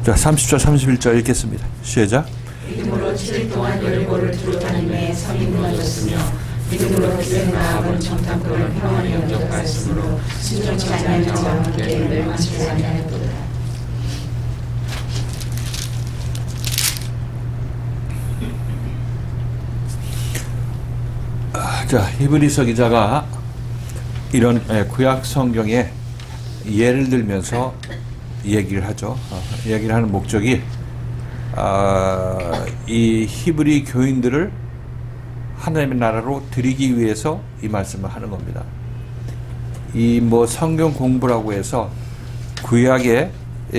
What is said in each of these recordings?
자, 30절 31절 읽겠습니다. 시작. 믿음으로 7일 동안 여리고를 두루 다니매 성이 무너졌으며 믿음으로 그의 마음은 정탐꾼을 평안히 영접하였으므로 순종치 아니한 자와 함께 멸망치 아니하였도다. 자, 히브리서 기자가 이런 구약 성경에 예를 들면서 얘기를 하죠. 얘기를 하는 목적이 이 히브리 교인들을 하나님의 나라로 드리기 위해서 이 말씀을 하는 겁니다. 이 뭐 성경 공부라고 해서 구약에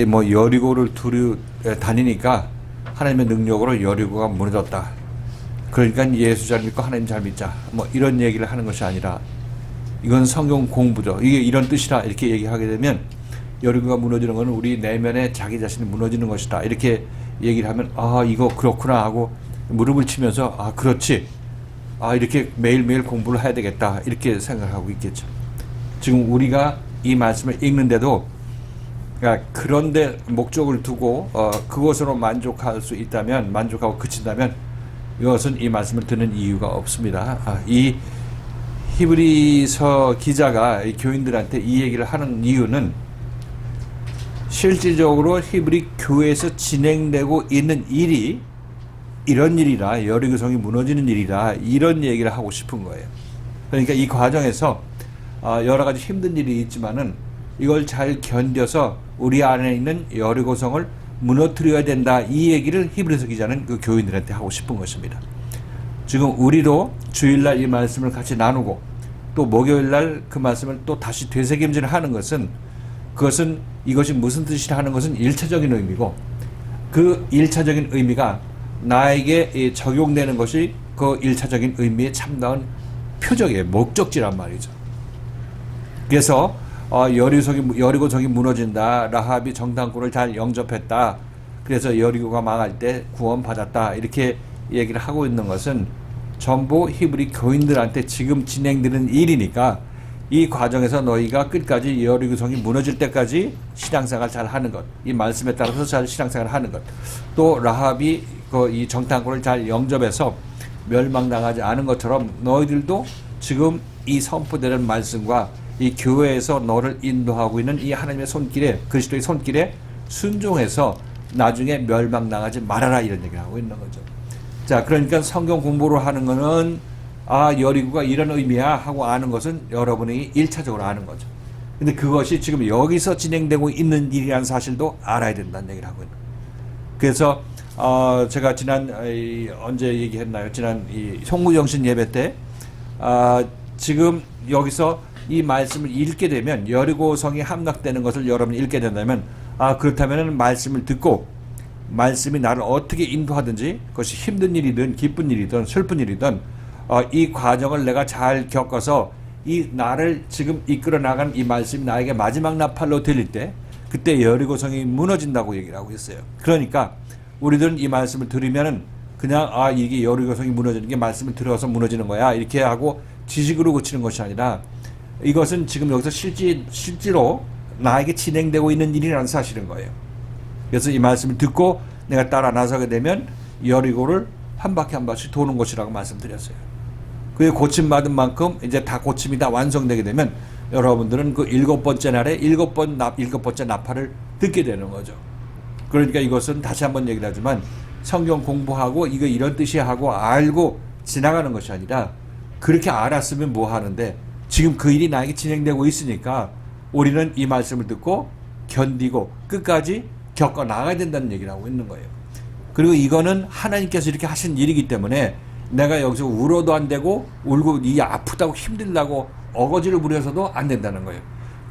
뭐 여리고를 두루 다니니까 하나님의 능력으로 여리고가 무너졌다. 그러니까 예수 잘 믿고 하나님 잘 믿자. 뭐 이런 얘기를 하는 것이 아니라 이건 성경 공부죠. 이게 이런 뜻이라 이렇게 얘기하게 되면 여리고가 무너지는 것은 우리 내면에 자기 자신이 무너지는 것이다. 이렇게 얘기를 하면 이거 그렇구나 하고 무릎을 치면서 그렇지. 이렇게 매일매일 공부를 해야 되겠다. 이렇게 생각하고 있겠죠. 지금 우리가 이 말씀을 읽는데도 그런데 목적을 두고 그것으로 만족할 수 있다면 만족하고 그친다면 이것은 이 말씀을 듣는 이유가 없습니다. 이 히브리서 기자가 이 교인들한테 이 얘기를 하는 이유는 실질적으로 히브리 교회에서 진행되고 있는 일이 이런 일이라 여리고성이 무너지는 일이라 이런 얘기를 하고 싶은 거예요. 그러니까 이 과정에서 여러 가지 힘든 일이 있지만은 이걸 잘 견뎌서 우리 안에 있는 여리고성을 무너뜨려야 된다. 이 얘기를 히브리서 기자는 그 교인들한테 하고 싶은 것입니다. 지금 우리도 주일날 이 말씀을 같이 나누고 또 목요일날 그 말씀을 또 다시 되새김질을 하는 것은 그것은 이것이 무슨 뜻이라 하는 것은 1차적인 의미고 그 1차적인 의미가 나에게 적용되는 것이 그 1차적인 의미에 참다운 표적이에요. 목적지란 말이죠. 그래서 여리고성이 무너진다. 라합이 정탐꾼을 잘 영접했다. 그래서 여리고가 망할 때 구원받았다. 이렇게 얘기를 하고 있는 것은 전부 히브리 교인들한테 지금 진행되는 일이니까 이 과정에서 너희가 끝까지 여리고성이 무너질 때까지 신앙생활 잘 하는 것, 이 말씀에 따라서 잘 신앙생활 하는 것, 또 라합이 이 정탐꾼을 잘 영접해서 멸망당하지 않은 것처럼 너희들도 지금 이 선포되는 말씀과 이 교회에서 너를 인도하고 있는 이 하나님의 손길에 그리스도의 손길에 순종해서 나중에 멸망당하지 말아라 이런 얘기를 하고 있는 거죠. 자, 그러니까 성경 공부를 하는 거는 여리고가 이런 의미야 하고 아는 것은 여러분이 1차적으로 아는 거죠. 근데 그것이 지금 여기서 진행되고 있는 일이라는 사실도 알아야 된다는 얘기를 하고 있는 거예요. 그래서 제가 지난 언제 얘기했나요? 지난 이 송구정신 예배 때 지금 여기서 이 말씀을 읽게 되면 여리고성이 함락되는 것을 여러분이 읽게 된다면 그렇다면 말씀을 듣고 말씀이 나를 어떻게 인도하든지 그것이 힘든 일이든 기쁜 일이든 슬픈 일이든 이 과정을 내가 잘 겪어서 이 나를 지금 이끌어 나간 이 말씀이 나에게 마지막 나팔로 들릴 때 그때 여리고성이 무너진다고 얘기를 하고 있어요. 그러니까 우리들은 이 말씀을 들으면은 그냥 이게 여리고성이 무너지는 게 말씀을 들어서 무너지는 거야 이렇게 하고 지식으로 고치는 것이 아니라 이것은 지금 여기서 실제로 나에게 진행되고 있는 일이라는 사실인 거예요. 그래서 이 말씀을 듣고 내가 따라 나서게 되면 여리고를 한 바퀴 한 바퀴 도는 것이라고 말씀드렸어요. 그게 고침받은 만큼 이제 다 고침이 다 완성되게 되면 여러분들은 그 7번째 날에 7번째 나팔을 듣게 되는 거죠. 그러니까 이것은 다시 한번 얘기를 하지만 성경 공부하고 이거 이런 뜻이야 하고 알고 지나가는 것이 아니라 그렇게 알았으면 뭐 하는데 지금 그 일이 나에게 진행되고 있으니까 우리는 이 말씀을 듣고 견디고 끝까지 겪어 나가야 된다는 얘기를 하고 있는 거예요. 그리고 이거는 하나님께서 이렇게 하신 일이기 때문에 내가 여기서 울어도 안 되고 울고 이 아프다고 힘들다고 어거지를 부려서도 안 된다는 거예요.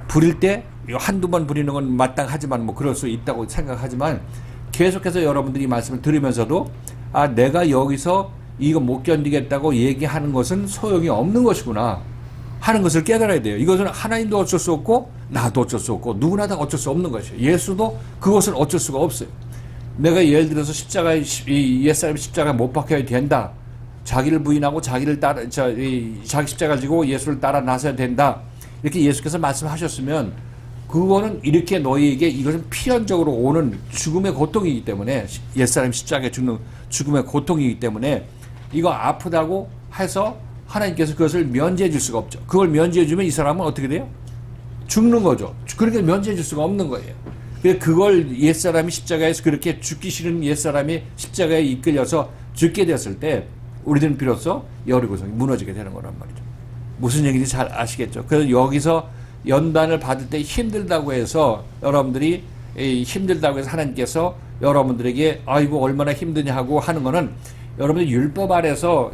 부릴 때 한두 번 부리는 건 마땅하지만 뭐 그럴 수 있다고 생각하지만 계속해서 여러분들이 이 말씀을 들으면서도 내가 여기서 이거 못 견디겠다고 얘기하는 것은 소용이 없는 것이구나 하는 것을 깨달아야 돼요. 이것은 하나님도 어쩔 수 없고 나도 어쩔 수 없고 누구나 다 어쩔 수 없는 것이에요. 예수도 그것을 어쩔 수가 없어요. 내가 예를 들어서 옛사람이 십자가에 못 박혀야 된다. 자기를 부인하고 자기 십자가를 지고 예수를 따라 나서야 된다. 이렇게 예수께서 말씀하셨으면 그거는 이렇게 너희에게 이것은 필연적으로 오는 죽음의 고통이기 때문에 옛사람이 십자가에 죽는 죽음의 고통이기 때문에 이거 아프다고 해서 하나님께서 그것을 면제해 줄 수가 없죠. 그걸 면제해 주면 이 사람은 어떻게 돼요? 죽는 거죠. 그러니까 면제해 줄 수가 없는 거예요. 그걸 옛사람이 십자가에서 그렇게 죽기 싫은 옛사람이 십자가에 이끌려서 죽게 됐을 때 우리들은 비로소 여리고성이 무너지게 되는 거란 말이죠. 무슨 얘기인지 잘 아시겠죠. 그래서 여기서 연단을 받을 때 힘들다고 해서 여러분들이 힘들다고 해서 하나님께서 여러분들에게 아이고 얼마나 힘드냐 하고 하는 거는 여러분들 율법 아래서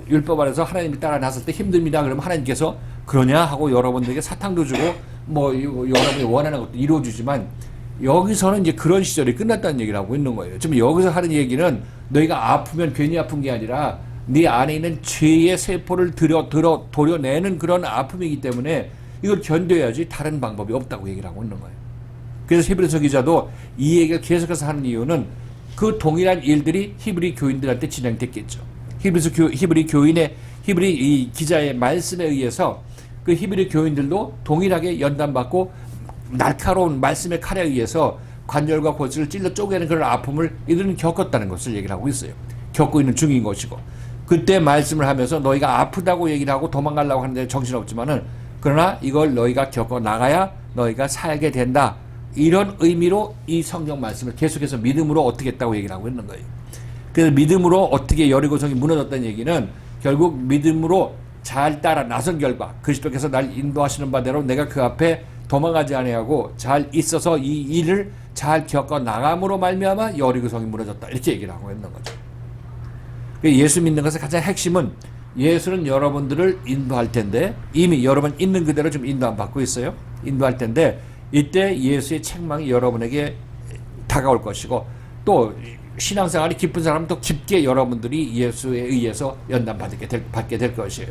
하나님이 따라 나설 때 힘듭니다. 그러면 하나님께서 그러냐 하고 여러분들에게 사탕도 주고 뭐 여러분이 원하는 것도 이루어주지만 여기서는 이제 그런 시절이 끝났다는 얘기를 하고 있는 거예요. 지금 여기서 하는 얘기는 너희가 아프면 괜히 아픈 게 아니라 네 안에 있는 죄의 세포를 도려내는 그런 아픔이기 때문에 이걸 견뎌야지 다른 방법이 없다고 얘기를 하고 있는 거예요. 그래서 히브리서 기자도 이 얘기를 계속해서 하는 이유는 그 동일한 일들이 히브리 교인들한테 진행됐겠죠. 히브리 이 기자의 말씀에 의해서 그 히브리 교인들도 동일하게 연단받고 날카로운 말씀의 칼에 의해서 관절과 골수를 찔러 쪼개는 그런 아픔을 이들은 겪었다는 것을 얘기를 하고 있어요. 겪고 있는 중인 것이고 그때 말씀을 하면서 너희가 아프다고 얘기를 하고 도망가려고 하는데 정신없지만은 그러나 이걸 너희가 겪어 나가야 너희가 살게 된다. 이런 의미로 이 성경 말씀을 계속해서 믿음으로 어떻게 했다고 얘기를 하고 있는 거예요. 그래서 믿음으로 어떻게 여리고성이 무너졌다는 얘기는 결국 믿음으로 잘 따라 나선 결과 그리스도께서 날 인도하시는 바대로 내가 그 앞에 도망가지 아니하고 잘 있어서 이 일을 잘 겪어 나감으로 말미암아 여리고성이 무너졌다. 이렇게 얘기를 하고 있는 거죠. 예수 믿는 것의 가장 핵심은 예수는 여러분들을 인도할 텐데 이미 여러분 있는 그대로 좀 인도함 받고 있어요. 인도할 텐데 이때 예수의 책망이 여러분에게 다가올 것이고 또 신앙생활이 깊은 사람은 또 깊게 여러분들이 예수에 의해서 받게 될 것이에요.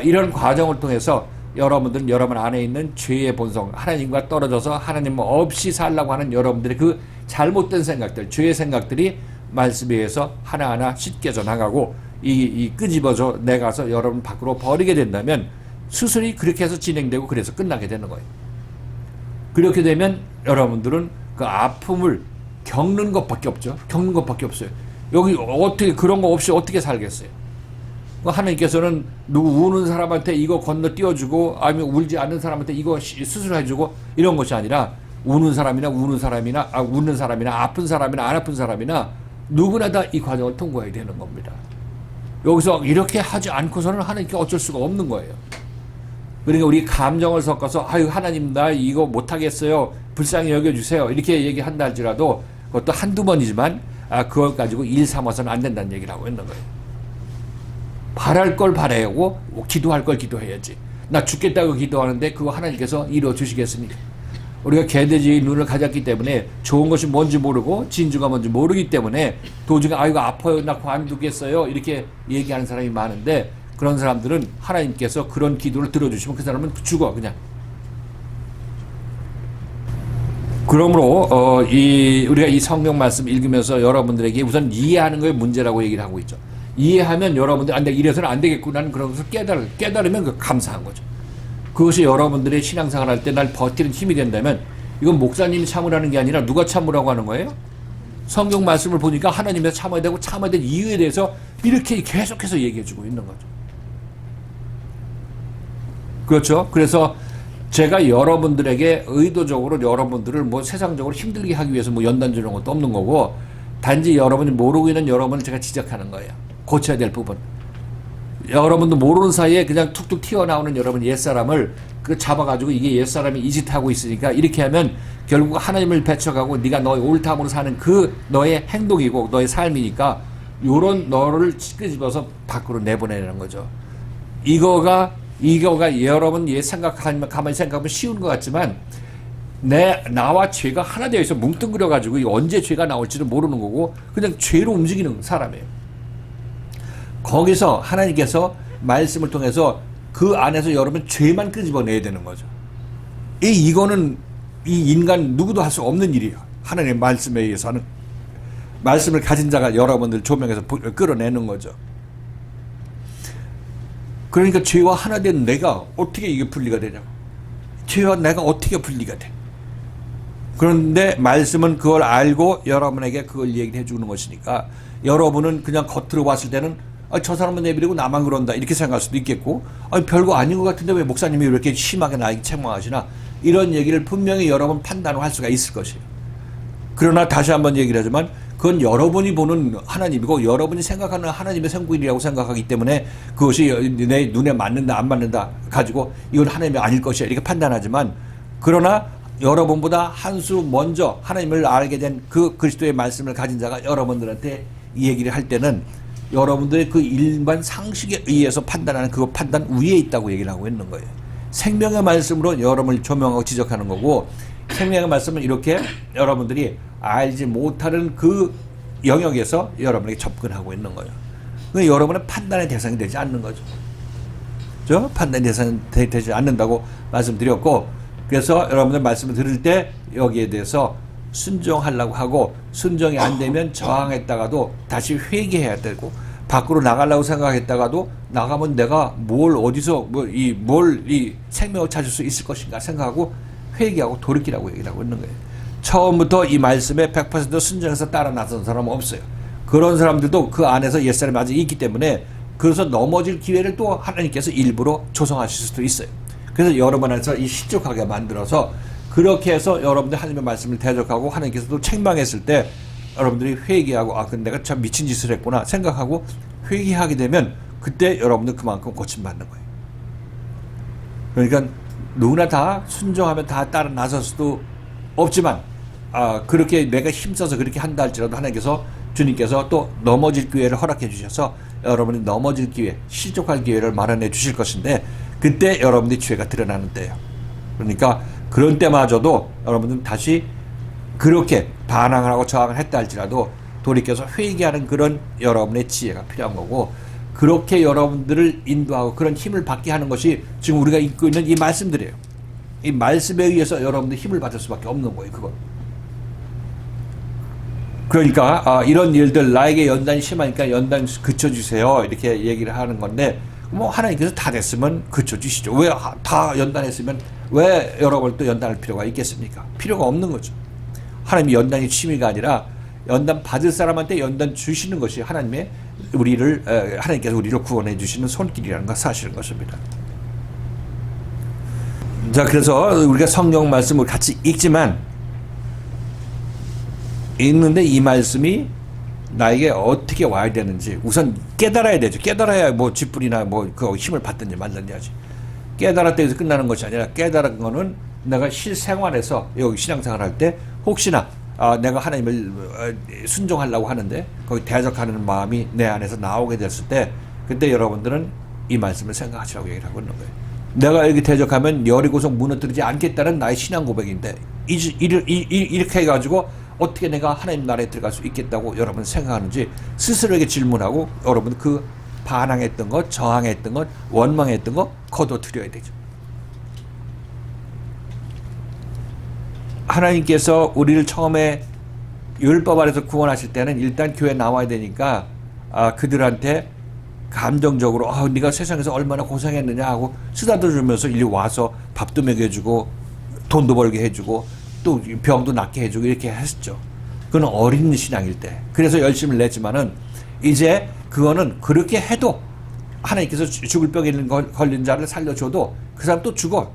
이런 과정을 통해서 여러분들은 여러분 안에 있는 죄의 본성, 하나님과 떨어져서 하나님 없이 살라고 하는 여러분들의 그 잘못된 생각들, 죄의 생각들이 말씀에 의해서 하나하나 씻겨져 나가고 이 끄집어져 내가서 여러분 밖으로 버리게 된다면 수술이 그렇게 해서 진행되고 그래서 끝나게 되는 거예요. 그렇게 되면 여러분들은 그 아픔을 겪는 것밖에 없죠. 겪는 것밖에 없어요. 여기 어떻게 그런 거 없이 어떻게 살겠어요? 하나님께서는 누구 우는 사람한테 이거 건너뛰어주고 아니면 울지 않는 사람한테 이거 수술해주고 이런 것이 아니라 우는 사람이나 아픈 사람이나 안 아픈 사람이나 누구나 다 이 과정을 통과해야 되는 겁니다. 여기서 이렇게 하지 않고서는 하나님께 어쩔 수가 없는 거예요. 그러니까 우리 감정을 섞어서 아유 하나님 나 이거 못하겠어요. 불쌍히 여겨주세요. 이렇게 얘기한다 할지라도 그것도 한두 번이지만 그걸 가지고 일 삼아서는 안 된다는 얘기를 하고 있는 거예요. 바랄 걸 바라고 기도할 걸 기도해야지. 나 죽겠다고 기도하는데 그거 하나님께서 이루어 주시겠습니까? 우리가 개돼지의 눈을 가졌기 때문에 좋은 것이 뭔지 모르고 진주가 뭔지 모르기 때문에 도중에 아이고 아파요 나 관두겠어요 이렇게 얘기하는 사람이 많은데 그런 사람들은 하나님께서 그런 기도를 들어주시면 그 사람은 죽어 그냥. 그러므로 우리가 이 성경 말씀 읽으면서 여러분들에게 우선 이해하는 거에 문제라고 얘기를 하고 있죠. 이해하면 여러분들 내가 이래서는 안 되겠구나는 그런 것을 깨달으면 그 감사한 거죠. 그것이 여러분들의 신앙생활 할 때 날 버티는 힘이 된다면 이건 목사님이 참으라는 게 아니라 누가 참으라고 하는 거예요? 성경 말씀을 보니까 하나님에서 참아야 되고 참아야 될 이유에 대해서 이렇게 계속해서 얘기해 주고 있는 거죠. 그렇죠? 그래서 제가 여러분들에게 의도적으로 여러분들을 뭐 세상적으로 힘들게 하기 위해서 뭐 연단 주는 것도 없는 거고 단지 여러분이 모르고 있는 여러분을 제가 지적하는 거예요. 고쳐야 될 부분. 여러분도 모르는 사이에 그냥 툭툭 튀어나오는 여러분 옛사람을 잡아가지고 이게 옛사람이 이 짓 하고 있으니까 이렇게 하면 결국 하나님을 배척하고 네가 너의 옳다함으로 사는 그 너의 행동이고 너의 삶이니까 요런 너를 끄집어서 밖으로 내보내는 거죠. 이거가 여러분 가만히 생각하면 쉬운 것 같지만 나와 죄가 하나 되어 있어 뭉뚱그려가지고 언제 죄가 나올지도 모르는 거고 그냥 죄로 움직이는 사람이에요. 거기서 하나님께서 말씀을 통해서 그 안에서 여러분 죄만 끄집어내야 되는 거죠. 이거는 이 인간 누구도 할 수 없는 일이에요. 하나님의 말씀에 의해서 하는 말씀을 가진 자가 여러분들 조명해서 끌어내는 거죠. 그러니까 죄와 하나 된 내가 어떻게 이게 분리가 되냐고. 죄와 내가 어떻게 분리가 돼. 그런데 말씀은 그걸 알고 여러분에게 그걸 얘기해 주는 것이니까 여러분은 그냥 겉으로 봤을 때는 저 사람은 내버리고 나만 그런다 이렇게 생각할 수도 있겠고 별거 아닌 것 같은데 왜 목사님이 이렇게 심하게 나에게 책망하시나 이런 얘기를 분명히 여러분 판단을 할 수가 있을 것이에요. 그러나 다시 한번 얘기를 하지만 그건 여러분이 보는 하나님이고 여러분이 생각하는 하나님의 생각이라고 생각하기 때문에 그것이 내 눈에 맞는다 안 맞는다 가지고 이건 하나님이 아닐 것이야 이렇게 판단하지만 그러나 여러분보다 한 수 먼저 하나님을 알게 된 그 그리스도의 말씀을 가진 자가 여러분들한테 이 얘기를 할 때는 여러분들의 그 일반 상식에 의해서 판단하는 그 판단 위에 있다고 얘기를 하고 있는 거예요. 생명의 말씀으로 여러분을 조명하고 지적하는 거고 생명의 말씀은 이렇게 여러분들이 알지 못하는 그 영역에서 여러분에게 접근하고 있는 거예요. 그러니까 여러분은 판단의 대상이 되지 않는 거죠. 그렇죠? 판단의 대상이 되지 않는다고 말씀드렸고 그래서 여러분들 말씀을 들을 때 여기에 대해서 순종하려고 하고 순종이 안 되면 저항했다가도 다시 회개해야 되고 밖으로 나가려고 생각했다가도 나가면 내가 뭘 어디서 이 생명을 찾을 수 있을 것인가 생각하고 회개하고 돌이키라고 얘기를 하고 있는 거예요. 처음부터 이 말씀에 100% 순종해서 따라 나선 사람은 없어요. 그런 사람들도 그 안에서 옛사람이 아직 있기 때문에 그래서 넘어질 기회를 또 하나님께서 일부러 조성하실 수도 있어요. 그래서 여러분 안에서 이 실족하게 만들어서 그렇게 해서 여러분들 하나님의 말씀을 대적하고 하나님께서도 책망했을 때 여러분들이 회개하고 근데 내가 참 미친 짓을 했구나 생각하고 회개하게 되면 그때 여러분들 그만큼 고침받는 거예요. 그러니까 누구나 다 순종하면 다 따라 나설 수도 없지만 그렇게 내가 힘써서 그렇게 한다 할지라도 하나님께서 주님께서 또 넘어질 기회를 허락해 주셔서 여러분이 넘어질 기회, 실족할 기회를 마련해 주실 것인데 그때 여러분들이 죄가 드러나는 때예요. 그러니까 그런 때마저도 여러분들은 다시 그렇게 반항을 하고 저항을 했다 할지라도 돌이켜서 회개하는 그런 여러분의 지혜가 필요한 거고 그렇게 여러분들을 인도하고 그런 힘을 받게 하는 것이 지금 우리가 읽고 있는 이 말씀들이에요. 이 말씀에 의해서 여러분들 힘을 받을 수밖에 없는 거예요. 그건. 그러니까 이런 일들 나에게 연단이 심하니까 연단 그쳐주세요 이렇게 얘기를 하는 건데 뭐 하나님께서 다 됐으면 그쳐주시죠. 왜 다 연단했으면 왜 여러분을 또 연단할 필요가 있겠습니까? 필요가 없는 거죠. 하나님이 연단이 취미가 아니라 연단 받을 사람한테 연단 주시는 것이 하나님께서 우리를 구원해 주시는 손길이라는 걸 사실인 것입니다. 자, 그래서 우리가 성경 말씀을 같이 읽지만 읽는데 이 말씀이 나에게 어떻게 와야 되는지 우선 깨달아야 되죠. 깨달아야 뭐 쥐뿔이나 그 힘을 받든지 말든지 하지. 깨달았다 해서 끝나는 것이 아니라 깨달은 거는 내가 실생활에서 여기 신앙생활 할 때 혹시나 내가 하나님을 순종하려고 하는데 거기 대적하는 마음이 내 안에서 나오게 됐을 때 그때 여러분들은 이 말씀을 생각하시라고 얘기를 하고 있는 거예요. 내가 여기 대적하면 여리고성 무너뜨리지 않겠다는 나의 신앙 고백인데 이렇게 해가지고 어떻게 내가 하나님 나라에 들어갈 수 있겠다고 여러분 생각하는지 스스로에게 질문하고 여러분 그 반항했던 것, 저항했던 것, 원망했던 것 거둬들여야 되죠. 하나님께서 우리를 처음에 율법 아래서 구원하실 때는 일단 교회에 나와야 되니까 그들한테 감정적으로 네가 세상에서 얼마나 고생했느냐 하고 쓰다듬어 주면서 이리 와서 밥도 먹여주고 돈도 벌게 해주고 또 병도 낫게 해주고 이렇게 했죠. 그건 어린 신앙일 때. 그래서 열심을 냈지만은 이제 그거는 그렇게 해도 하나님께서 죽을 병에 걸린 자를 살려줘도 그 사람 또 죽어.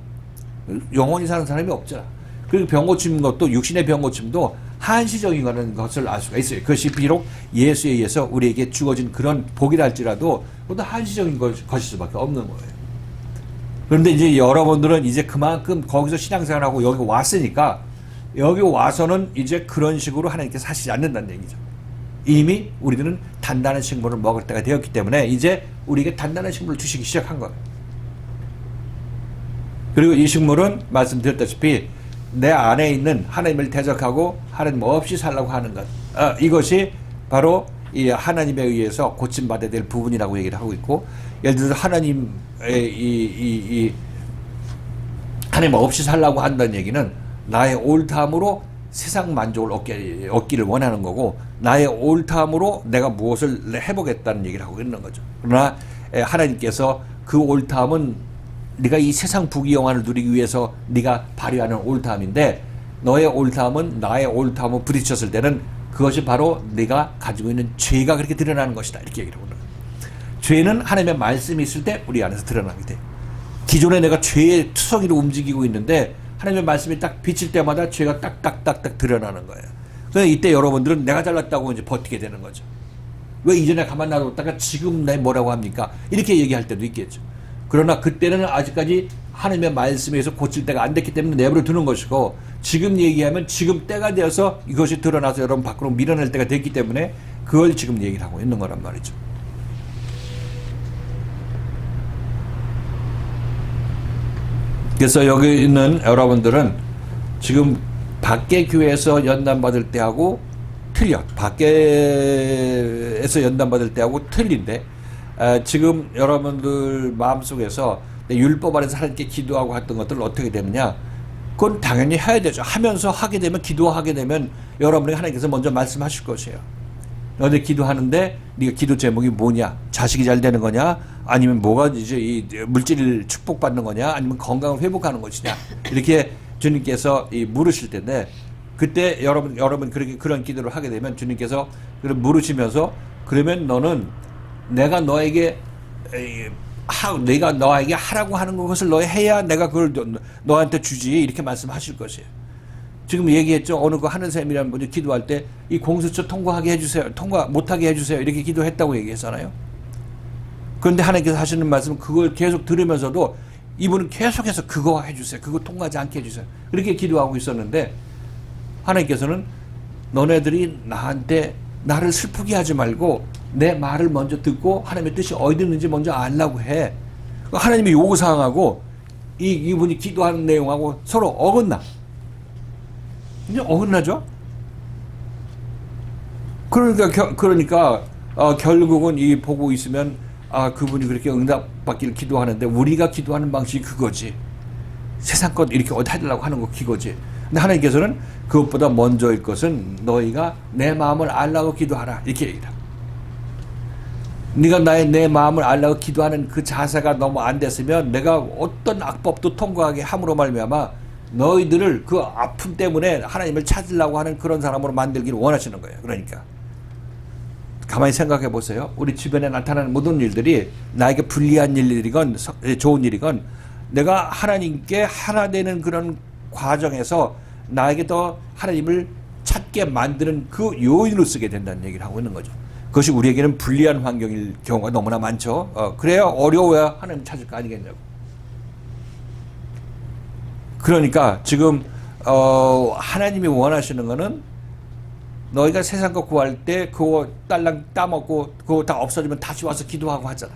영원히 사는 사람이 없잖아. 그리고 병 고치는 것도 육신의 병 고침도 한시적인 것을 알 수가 있어요. 그것이 비록 예수에 의해서 우리에게 주어진 그런 복이라 할지라도 그것도 한시적인 것일 수밖에 없는 거예요. 그런데 이제 여러분들은 이제 그만큼 거기서 신앙생활하고 여기 왔으니까 여기 와서는 이제 그런 식으로 하나님께서 하시지 않는다는 얘기죠. 이미 우리들은 단단한 식물을 먹을 때가 되었기 때문에 이제 우리에게 단단한 식물을 주시기 시작한 거예요. 그리고 이 식물은 말씀드렸다시피 내 안에 있는 하나님을 대적하고 하나님 없이 살라고 하는 것, 이것이 바로 이 하나님에 의해서 고침받아야 될 부분이라고 얘기를 하고 있고, 예를 들어서 하나님 없이 살라고 한다는 얘기는 나의 옳다함으로 세상 만족을 얻기를 원하는 거고, 나의 옳다함으로 내가 무엇을 해보겠다는 얘기를 하고 있는 거죠. 그러나 하나님께서 그 옳다함은 네가 이 세상 부귀영화를 누리기 위해서 네가 발휘하는 옳다함인데, 너의 옳다함은 나의 옳다함을 부딪혔을 때는 그것이 바로 네가 가지고 있는 죄가 그렇게 드러나는 것이다. 이렇게 얘기를 하고 있는 거예요. 죄는 하나님의 말씀이 있을 때 우리 안에서 드러나게 돼. 기존에 내가 죄의 투성이로 움직이고 있는데 하나님의 말씀이 딱 비칠 때마다 죄가 딱딱딱딱 드러나는 거예요. 그래서 이때 여러분들은 내가 잘났다고 이제 버티게 되는 거죠. 왜 이전에 가만 놔뒀다가 지금 내 뭐라고 합니까? 이렇게 얘기할 때도 있겠죠. 그러나 그때는 아직까지 하나님의 말씀에서 고칠 때가 안 됐기 때문에 내버려 두는 것이고, 지금 얘기하면 지금 때가 되어서 이것이 드러나서 여러분 밖으로 밀어낼 때가 됐기 때문에 그걸 지금 얘기를 하고 있는 거란 말이죠. 그래서 여기 있는 여러분들은 지금 밖에 교회에서 연단받을 때하고 틀려. 밖에서 연단받을 때하고 틀린데, 지금 여러분들 마음속에서 율법 안에서 하나님께 기도하고 했던 것들 어떻게 되느냐? 그건 당연히 해야 되죠. 하면서 하게 되면, 기도하게 되면 여러분에게 하나님께서 먼저 말씀하실 것이에요. 너네 기도하는데 네가 기도 제목이 뭐냐? 자식이 잘 되는 거냐? 아니면 뭐가 이제 이 물질 축복받는 거냐? 아니면 건강을 회복하는 것이냐? 이렇게 주님께서 물으실 텐데, 그때 여러분 그런 기도를 하게 되면 주님께서 물으시면서, 그러면 너는 내가 너에게 하라고 하는 것을 너희 해야 내가 그걸 너한테 주지, 이렇게 말씀하실 것이에요. 지금 얘기했죠. 어느 그 하는 쌤이라는 분이 기도할 때 이 공수처 통과하게 해주세요. 통과 못하게 해주세요. 이렇게 기도했다고 얘기했잖아요. 그런데 하나님께서 하시는 말씀은 그걸 계속 들으면서도 이분은 계속해서 그거 해주세요. 그거 통과하지 않게 해주세요. 그렇게 기도하고 있었는데, 하나님께서는 너네들이 나를 슬프게 하지 말고 내 말을 먼저 듣고 하나님의 뜻이 어디 있는지 먼저 알라고 해. 하나님의 요구사항하고 이분이 기도하는 내용하고 서로 어긋나. 이제 어긋나죠? 그러니까 결국은 이 보고 있으면 그분이 그렇게 응답받기를 기도하는데 우리가 기도하는 방식이 그거지. 세상 것 이렇게 어디 해달라고 하는 거 그거지. 근데 하나님께서는 그것보다 먼저일 것은 너희가 내 마음을 알라고 기도하라. 이렇게 얘기를 합니다. 네가 내 마음을 알라고 기도하는 그 자세가 너무 안 됐으면 내가 어떤 악법도 통과하게 함으로 말미암아 너희들을 그 아픔 때문에 하나님을 찾으려고 하는 그런 사람으로 만들기를 원하시는 거예요. 그러니까 가만히 생각해 보세요. 우리 주변에 나타나는 모든 일들이 나에게 불리한 일이건 좋은 일이건 내가 하나님께 하나 되는 그런 과정에서 나에게 더 하나님을 찾게 만드는 그 요인으로 쓰게 된다는 얘기를 하고 있는 거죠. 그것이 우리에게는 불리한 환경일 경우가 너무나 많죠. 그래야 어려워야 하나님 찾을 거 아니겠냐고. 그러니까 지금 하나님이 원하시는 거는 너희가 세상 거 구할 때 그거 딸랑 따먹고 그거 다 없어지면 다시 와서 기도하고 하잖아.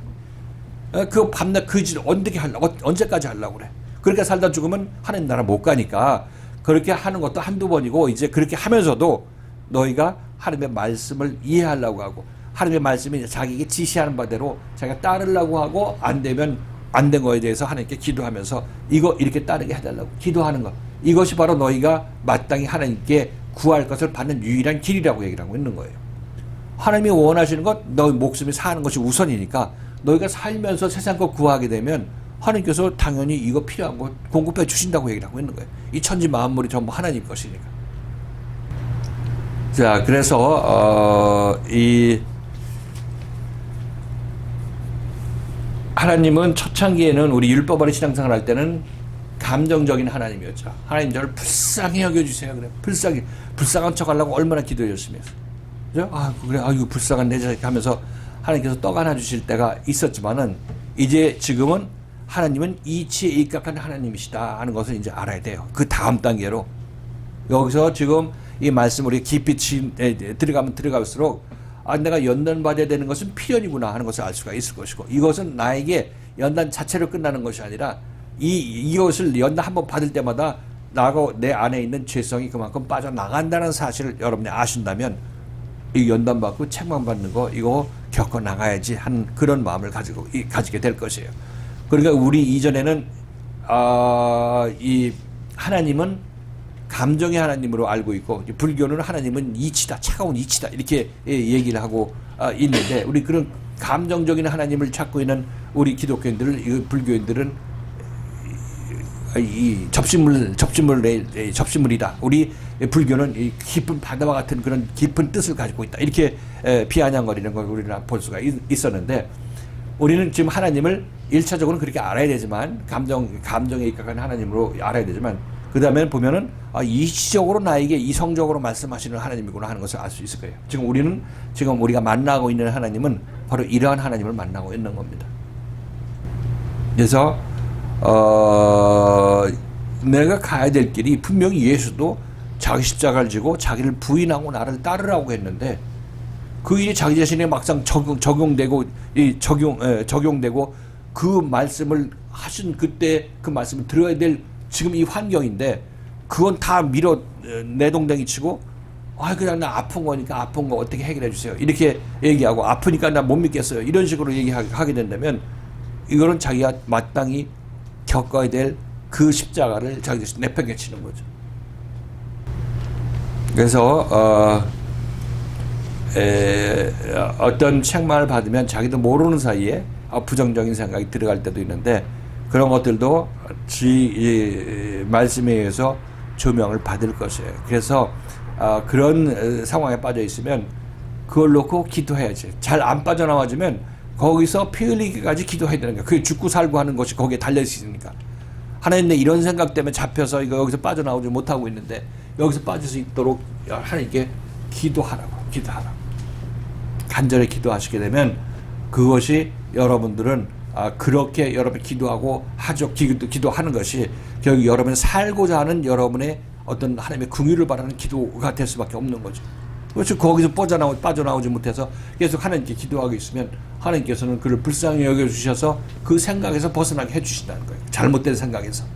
그거 밤낮 그 짓 언제까지 하려고 그래. 그렇게 살다 죽으면 하나님 나라 못 가니까 그렇게 하는 것도 한두 번이고, 이제 그렇게 하면서도 너희가 하나님의 말씀을 이해하려고 하고 하나님의 말씀이 자기에게 지시하는 바대로 자기가 따르려고 하고, 안 되면 안 된 거에 대해서 하나님께 기도하면서 이거 이렇게 따르게 해달라고 기도하는 것, 이것이 바로 너희가 마땅히 하나님께 구할 것을 받는 유일한 길이라고 얘기를 하고 있는 거예요. 하나님이 원하시는 것, 너희 목숨이 사는 것이 우선이니까 너희가 살면서 세상 것 구하게 되면 하나님께서 당연히 이거 필요한 거 공급해 주신다고 얘기를 하고 있는 거예요. 이 천지 만물이 전부 하나님 것이니까. 자, 그래서 이 하나님은 초창기에는 우리 율법 아래 신앙생활 할 때는 감정적인 하나님이었죠. 하나님 저를 불쌍히 여겨주세요. 그래, 불쌍한 척 하려고 얼마나 기도 열심히 했어요. 그죠? 그래, 이거 불쌍한 내 자식 하면서 하나님께서 떡 하나 주실 때가 있었지만은, 이제 지금은 하나님은 이치에 입각한 하나님이시다 하는 것을 이제 알아야 돼요. 그 다음 단계로 여기서 지금 이 말씀 우리 깊이 들어가면 들어갈수록 내가 연단 받아야 되는 것은 필연이구나 하는 것을 알 수가 있을 것이고, 이것은 나에게 연단 자체로 끝나는 것이 아니라 이것을 연단 한번 받을 때마다 나하고 내 안에 있는 죄성이 그만큼 빠져나간다는 사실을 여러분이 아신다면 이 연단 받고 책망 받는 거 이거 겪어 나가야지 하는 그런 마음을 가지게 될 것이에요. 그러니까 우리 이전에는 이 하나님은 감정의 하나님으로 알고 있고, 불교는 하나님은 이치다, 차가운 이치다 이렇게 얘기를 하고 있는데, 우리 그런 감정적인 하나님을 찾고 있는 우리 기독교인들을 불교인들은 이 접시물이다. 우리 불교는 이 깊은 바다와 같은 그런 깊은 뜻을 가지고 있다. 이렇게 비아냥거리는 걸 우리는 볼 수가 있었는데, 우리는 지금 하나님을 1차적으로는 그렇게 알아야 되지만, 감정에 입각한 하나님으로 알아야 되지만, 그 다음에 보면은 이시적으로 나에게 이성적으로 말씀하시는 하나님이구나 하는 것을 알 수 있을 거예요. 지금 우리가 만나고 있는 하나님은 바로 이러한 하나님을 만나고 있는 겁니다. 그래서 내가 가야 될 길이 분명히 예수도 자기 십자가를 지고 자기를 부인하고 나를 따르라고 했는데, 그 일이 자기 자신에 막상 적용되고 그 말씀을 하신 그때 그 말씀을 들어야 될 지금 이 환경인데, 그건 다 내동댕이 치고, 그냥 나 아픈 거니까 아픈 거 어떻게 해결해 주세요, 이렇게 얘기하고, 아프니까 나 못 믿겠어요, 이런 식으로 얘기하게 된다면, 이거는 자기가 마땅히 겪어야 될 그 십자가를 자기 자신 내팽개치는 거죠. 그래서 어떤 책망을 받으면 자기도 모르는 사이에 부정적인 생각이 들어갈 때도 있는데, 그런 것들도 말씀에 의해서 조명을 받을 것이에요. 그래서 그런 상황에 빠져 있으면 그걸 놓고 기도해야지. 잘 안 빠져나와주면 거기서 피 흘리기까지 기도해야 되는 거예요. 그게 죽고 살고 하는 것이 거기에 달려 있으니까. 하나님, 내 이런 생각 때문에 잡혀서 여기서 빠져나오지 못하고 있는데, 여기서 빠질 수 있도록 하나님께 기도하라고. 간절히 기도하시게 되면 그것이 여러분들은 그렇게 여러분이 기도하고 기도하는 것이 결국 여러분이 살고자 하는 여러분의 어떤 하나님의 긍휼을 바라는 기도가 될 수밖에 없는 거죠. 그렇죠. 거기서 빠져나오지 못해서 계속 하나님께 기도하고 있으면 하나님께서는 그를 불쌍히 여겨주셔서 그 생각에서 벗어나게 해주신다는 거예요. 잘못된 생각에서.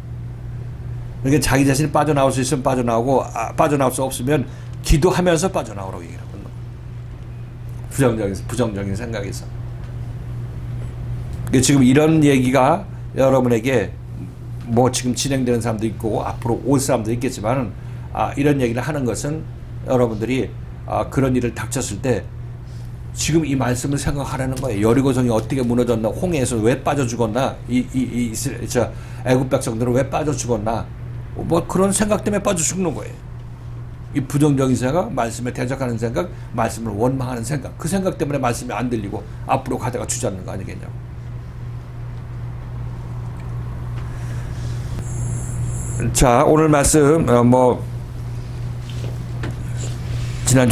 그러니까 자기 자신이 빠져나올 수 있으면 빠져나오고, 빠져나올 수 없으면 기도하면서 빠져나오라고 얘기를 하는 거예요. 부정적인 생각에서. 지금 이런 얘기가 여러분에게 지금 진행되는 사람도 있고 앞으로 올 사람도 있겠지만, 이런 얘기를 하는 것은 여러분들이 그런 일을 닥쳤을 때 지금 이 말씀을 생각하라는 거예요. 여리고성이 어떻게 무너졌나, 홍해에서 왜 빠져 죽었나, 애굽 백성들은 왜 빠져 죽었나, 그런 생각 때문에 빠져 죽는 거예요. 이 부정적인 생각, 말씀에 대적하는 생각, 말씀을 원망하는 생각, 그 생각 때문에 말씀이 안 들리고 앞으로 가다가 주저앉는 거 아니겠냐고. 자, 오늘 말씀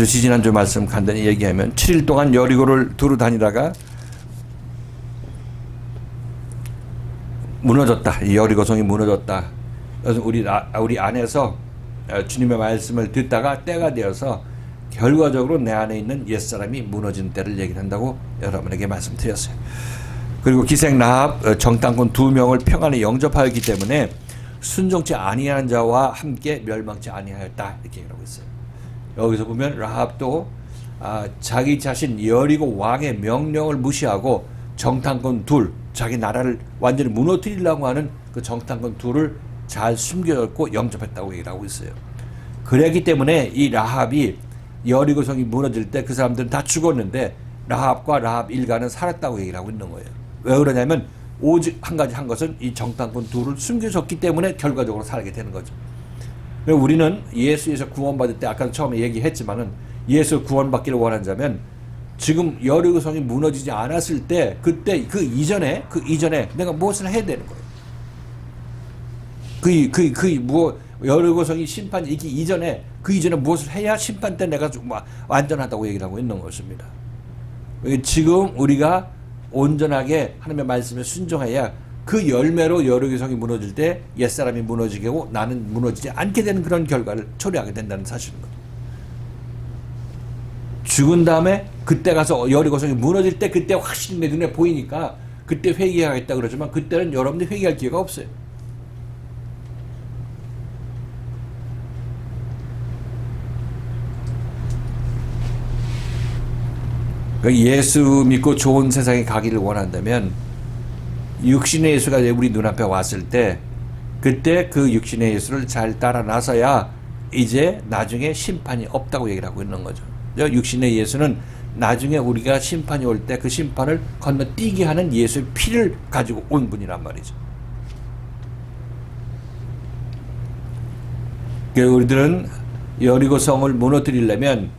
지지난주 말씀 간단히 얘기하면, 7일 동안 여리고를 두루 다니다가 무너졌다. 여리고성이 무너졌다. 그래서 우리 안에서 주님의 말씀을 듣다가 때가 되어서 결과적으로 내 안에 있는 옛사람이 무너지는 때를 얘기한다고 여러분에게 말씀드렸어요. 그리고 기생 라합 정탐꾼 2명을 평안히 영접하였기 때문에 순종치 아니하는 자와 함께 멸망치 아니하였다, 이렇게 얘기하고 있어요. 여기서 보면 라합도 자기 자신 여리고 왕의 명령을 무시하고 정탐꾼 둘, 자기 나라를 완전히 무너뜨리려고 하는 그 정탐꾼 둘을 잘 숨겨졌고 영접했다고 얘기를 하고 있어요. 그랬기 때문에 이 라합이 여리고성이 무너질 때 그 사람들은 다 죽었는데 라합과 라합 일가는 살았다고 얘기를 하고 있는 거예요. 왜 그러냐면 오직 한 가지 한 것은 이 정탐꾼 둘을 숨겨줬기 때문에 결과적으로 살게 되는 거죠. 우리는 예수에서 구원받을 때 아까 처음에 얘기했지만은 예수 구원받기를 원한다면 지금 여리고성이 무너지지 않았을 때 그때 그 이전에 내가 무엇을 해야 되는 거예요. 여리고성이 심판이 있기 이전에 그 이전에 무엇을 해야 심판 때 내가 좀 완전하다고 얘기를 하고 있는 것입니다. 지금 우리가 온전하게 하나님의 말씀에 순종해야 그 열매로 여리고성이 무너질 때 옛사람이 무너지게 하고 나는 무너지지 않게 되는 그런 결과를 초래하게 된다는 사실입니다. 죽은 다음에 그때 가서 여리고성이 무너질 때 그때 확실히 내 눈에 보이니까 그때 회개하겠다 그러지만 그때는 여러분들이 회개할 기회가 없어요. 예수 믿고 좋은 세상에 가기를 원한다면 육신의 예수가 우리 눈앞에 왔을 때 그때 그 육신의 예수를 잘 따라 나서야 이제 나중에 심판이 없다고 얘기를 하고 있는 거죠. 육신의 예수는 나중에 우리가 심판이 올 때 그 심판을 건너뛰게 하는 예수의 피를 가지고 온 분이란 말이죠. 우리들은 여리고성을 무너뜨리려면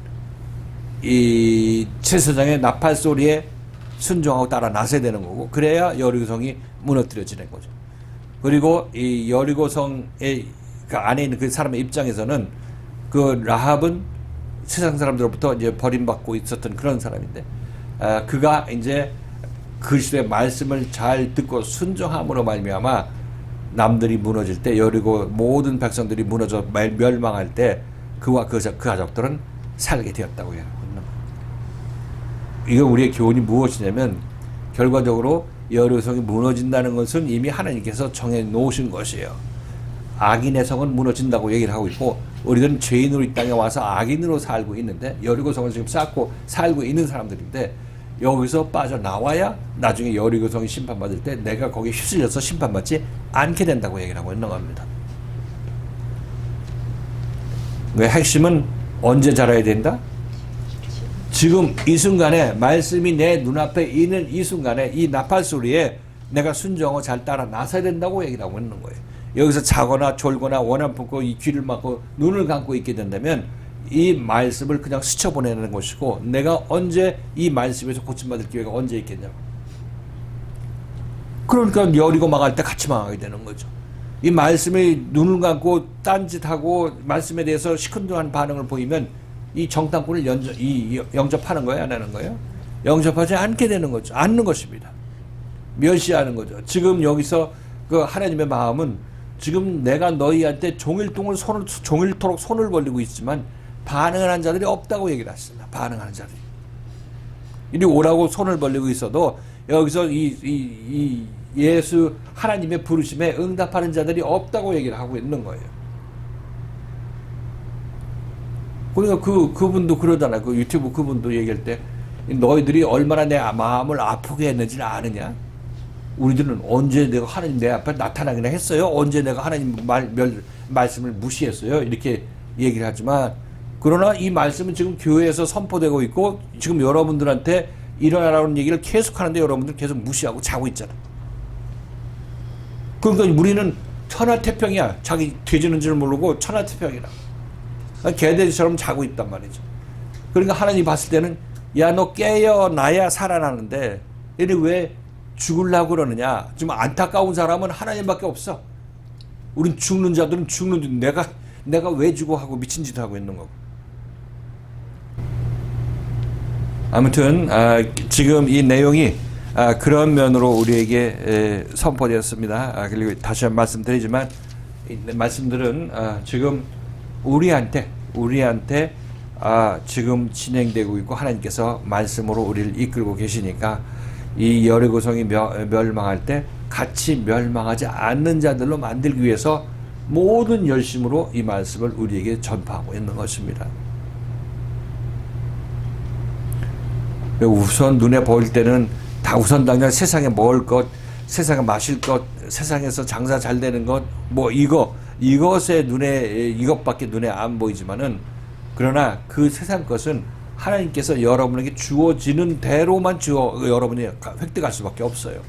이 제사장의 나팔 소리에 순종하고 따라 나서야 되는 거고, 그래야 여리고성이 무너뜨려지는 거죠. 그리고 이 여리고성의 그 안에 있는 그 사람의 입장에서는 그 라합은 세상 사람들로부터 이제 버림받고 있었던 그런 사람인데, 그가 이제 그리스도의 말씀을 잘 듣고 순종함으로 말미암아 남들이 무너질 때, 여리고 모든 백성들이 무너져 멸망할 때 그와 그 가족들은 살게 되었다고 해요. 이거 우리의 교훈이 무엇이냐면, 결과적으로 여리고성이 무너진다는 것은 이미 하나님께서 정해 놓으신 것이에요. 악인의 성은 무너진다고 얘기를 하고 있고, 우리들은 죄인으로 이 땅에 와서 악인으로 살고 있는데, 여리고성을 지금 쌓고 살고 있는 사람들인데, 여기서 빠져나와야 나중에 여리고성이 심판받을 때 내가 거기에 휩쓸려서 심판받지 않게 된다고 얘기를 하고 있는 겁니다. 왜? 핵심은 언제 자라야 된다? 지금 이 순간에, 말씀이 내 눈앞에 있는 이 순간에, 이 나팔 소리에 내가 순종하고 잘 따라 나서야 된다고 얘기를 하고 있는 거예요. 여기서 자거나 졸거나 원한 품고 이 귀를 막고 눈을 감고 있게 된다면 이 말씀을 그냥 스쳐보내는 것이고, 내가 언제 이 말씀에서 고침받을 기회가 언제 있겠냐고. 그러니까 여리고 망할 때 같이 망하게 되는 거죠. 이 말씀에 눈을 감고 딴짓하고 말씀에 대해서 시큰둥한 반응을 보이면 이 정탐꾼을 영접하는 거예요, 안 하는 거예요? 영접하지 않게 되는 거죠. 않는 것입니다. 멸시하는 거죠. 지금 여기서 그 하나님의 마음은, 지금 내가 너희한테 종일토록 손을 벌리고 있지만 반응하는 자들이 없다고 얘기를 하십니다. 반응하는 자들이. 이리 오라고 손을 벌리고 있어도 여기서 이 예수 하나님의 부르심에 응답하는 자들이 없다고 얘기를 하고 있는 거예요. 그러니까 그분도 그러잖아요. 그 유튜브 그분도 얘기할 때, 너희들이 얼마나 내 마음을 아프게 했는지를 아느냐? 우리들은 언제 내가 하나님 내 앞에 나타나기나 했어요? 언제 내가 하나님 말씀을 무시했어요? 이렇게 얘기를 하지만, 그러나 이 말씀은 지금 교회에서 선포되고 있고, 지금 여러분들한테 일어나라는 얘기를 계속 하는데 여러분들 계속 무시하고 자고 있잖아. 그러니까 우리는 천하태평이야. 자기 돼지는 줄 모르고 천하태평이라. 개돼지처럼 자고 있단 말이죠. 그러니까 하나님 봤을 때는, 야, 너 깨어나야 살아나는데 얘네 왜 죽으려고 그러느냐. 좀 안타까운 사람은 하나님밖에 없어. 우린 죽는 자들은 죽는데 내가 왜 죽어 하고 미친 짓을 하고 있는 거고. 아무튼 지금 이 내용이 그런 면으로 우리에게 선포되었습니다. 그리고 다시 한번 말씀드리지만, 말씀들은 지금 우리한테 지금 진행되고 있고, 하나님께서 말씀으로 우리를 이끌고 계시니까 이 여리고성이 멸망할 때 같이 멸망하지 않는 자들로 만들기 위해서 모든 열심으로 이 말씀을 우리에게 전파하고 있는 것입니다. 우선 눈에 보일 때는 다 우선 당장 세상에 먹을 것, 세상에 마실 것, 세상에서 장사 잘 되는 것, 뭐 이것의 이것밖에 눈에 안 보이지만은, 그러나 그 세상 것은 하나님께서 여러분에게 주어지는 대로만 여러분이 획득할 수밖에 없어요.